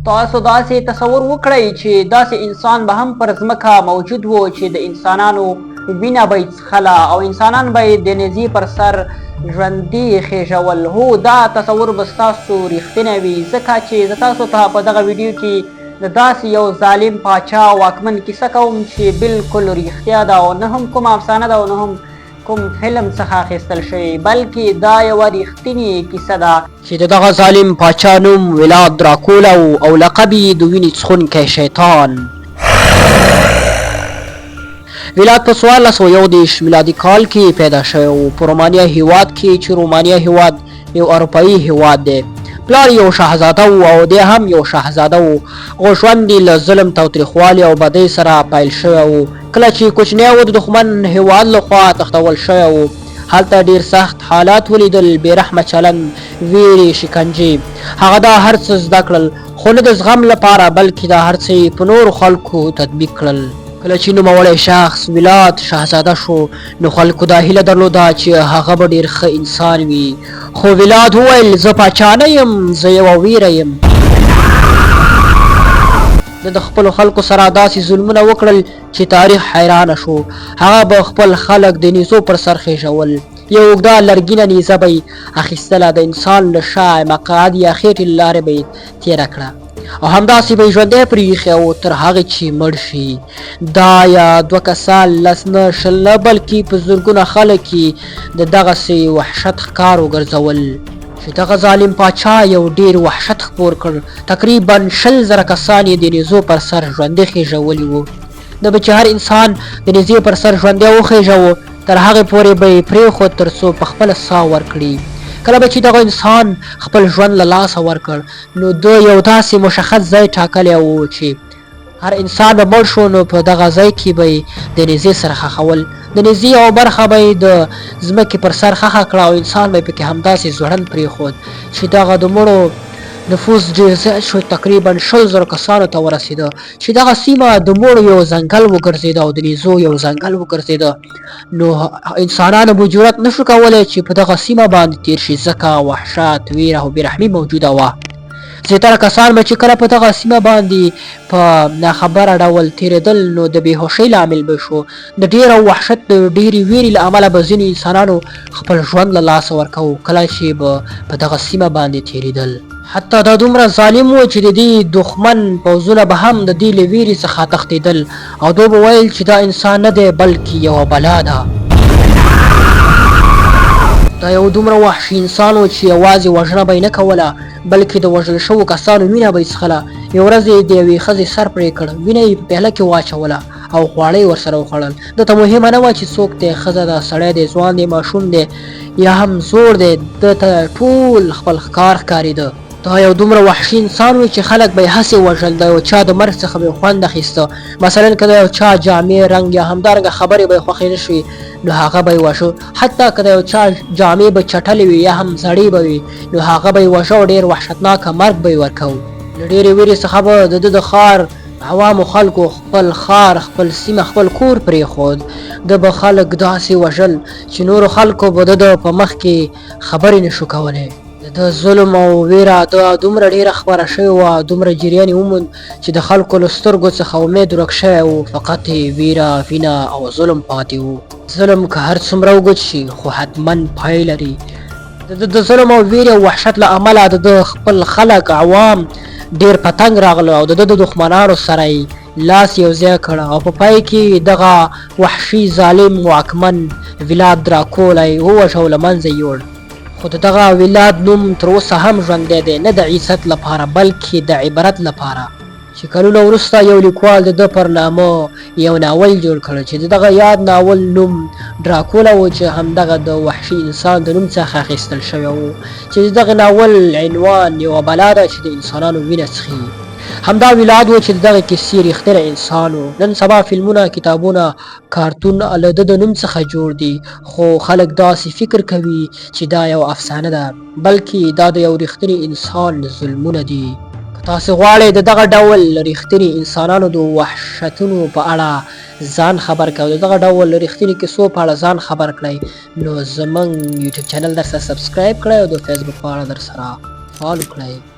تاسو داسې تصور وکړئ چې داسې انسان به هم پر ځمکه موجود و چې د انسانانو وینه به یې څښله او انسانان به یې د نېزې پر سر ژوندي خېژول. هو دا تصور به ستاسو رښتینی وي، ځکه چې زه تاسو ته په دغه ویډیو کې د داسې یو ظالم پاچا واکمن کیسه کوم چې بالکل رښتیا ده او نه هم کومه افسانه ده او نه هم کوم فلم څخه اخیستل شوی، بلکې دا یوه رښتینې کیسه ده چې د دغه ظالم پاچا نوم ولاد دراکولا او لقب یې د وینې څښونکی شیطان. ولاد په 1431 میلادي کال کې پیدا شوی و په رومانیا هیواد کې، چې رومانیا هیواد یو اروپایي هیواد دی. پلار یو شاهزاده و او دی هم یو شاهزاده و. خو ژوند یې له ظلم تاوتریخوالي او بدۍ سره پیل شوی و. کله چې کوچنی و د دښمن هیواد لخوا تښتول شوی و. هلته ډیر سخت حالات ولیدل، بېرحمه چلند، ویرې، شکنجې. هغه دا هر څه زده کړل، خو نه د زغم لپاره بلکې دا هر څه په نورو خلکو تطبیق کړل. کله چې نوموړی شخص ولاد شاهزاده شو نو خلکو دا هیله درلوده چې هغه به ډیر ښه انسان وي، خو ولاد وویل زه پاچا نه یم، زه یوه ویره یم. د خپلو خلکو سره داسې ظلمونه وکړل چې تاریخ حیرانه شو. هغه به خپل خلک د نیزو پر سر خېژول. یو اوږده لرګینه نیزه به یې اخیستله، د انسان له شا مقعد یا خېټې له لارې به یې تېره کړه او همداسې به یې ژوندی پرېښی او تر هغې چې مړ شي. دا یا 2 کسان، 10 نه، 20 نه، بلکې په زرګونه خلک یې د دغسې وحشت ښکار وګرځول چې دغه ظالم پاچا یو ډیر وحشت خپور کړ. تقریبا 20,000 کسان یې د نیزو پر سر ژوندي خېژولي وو. د به چې هر انسان د نیزې پر سر ژوندی وخېژوه تر هغې پورې به یې پرېښود تر څو په خپله ساه ورکړي. کله به چې دغه انسان خپل ژوند له لاسه ورکړ نو د یو داسې مشخص ځای ټاکلی و چې هر انسان به مړ شو نو په دغه ځای کې به یې د نیزې سره ښخول. د نیزې یوه برخه به یې د ځمکې پر سر ښخه کړه او انسان به یې پکې همداسې ځوړند پرېښود چې دغه د مړو نفوس ډېر زیات شو، تقریبا 20,000 کسانو ته ورسېده چې دغه سیمه د مړو یو ځنګل وګرځېده او د نیزو یو ځنګل وګرځېده. نو انسانانو به جرأت نشو کولی چې په دغه سیمه باندې تېر شي، ځکه وحشت، ویره او بېرحمي موجوده وه. زیاتره کسان به چې کله په دغه سیمه باندې په ناخبره ډول تېرېدل نو د بېهوشۍ لامل به شو. د ډېر وحشت، د ډېرې ویرې له امله به ځینې انسانانو خپل ژوند له لاسه ورکوه کله چې به په دغه سیمه باندې تېرېدل. حتی دا دومره ظالم و چې د دې دښمن پوځونه به هم د دې له ویرې څخه تښتېدل او دوی به ویل چې دا انسان نه دی بلکې یوه بلا ده. دا یو دومره وحشي انسان و چې یوازې وژنه به یې نه کوله بلکې د وژل شوو کسانو وینه به یې څښله. یو ورځ یې د یوې ښځې سر پرې کړ، وینه یې په پیاله کې واچوله او خواړه یې ورسره وخوړل. ده ته مهمه نه وه چې څوک دی، ښځه ده، سړی دی، ځوان دی، ماشوم دی یا هم زوړ دی، ده ته ټول خپل ښکار ښکارېده. دا یو دومره وحشي انسان و چې خلک به یې هسې وژل، د یو چا د مرګ څخه به یې خوند اخیسته. مثلا که د یو چا جامې، رنګ یا همدارنګه خبرې به یې خوښې نه شوې نو هغه به یې وژه. حتی که د یو چا جامې به چټلې وي یا هم زړې به وي نو هغه به یې وژه او ډېر وحشتناکه مرګ به یې ورکوه. له ډېرې ویرې څخه به د ده د ښار عوامو خلکو خپل ښار، خپل سیمه، خپل کور پرېښود. ده به خلک داسې وژل چې نورو خلکو به د ده په مخ کې خبرې نشو کولی. د ظلم او ویره دا دومره ډېره خپره شوې وه، دومره جریان یې وموند چې د خلکو له سترګو څخه امید ورک شوی و، فقط یې ویره، وینه او ظلم پاتې و. ظلم که هر څومره اوږد شي خو حتما پای لري. د ظلم او ویرې او وحشت له امله د خپل خلک عوام ډېر په تنګ راغله او د دښمنانو سره یې لاس یو ځای کړ او په پای کې دغه وحشي ظالم واکمن ولاد دراکولا یې ووژه او له منځه یې یوړ. خو د دغه ولاد نوم تر اوسه هم ژوندی دی، نه د عزت لپاره بلکې د عبرت لپاره. چې کلونه وروسته یو لیکوال د ده پر نامه یو ناول جوړ کړ چې د دغه یاد ناول نوم دراکولا و چې همدغه د وحشي انسان د نوم څخه اخیستل شوی و. چې د دغه ناول عنوان یوه بلا ده چې د انسانانو وینه څښي. همدا ولاد و چې دغه کیسې رښتینی انسان و. نن سبا فلمونه، کتابونه، کارتون له د نوم څخه جوړ دي، خو خلک داسې فکر کوي چې دا یو افسانه ده بلکې دا د یو رښتیني انسان ظلمونه دي. که تاسې غواړئ د دغه ډول رښتیني انسانانو د وحشتونو په اړه ځان خبر کړئ او د دغه ډول رښتیني کیسو په اړه ځان خبر کړئ نو زموږ یوټیوب چینل درسره سبسکرایب کړئ او د فیسبوک په اړه درسره فالو کړئ.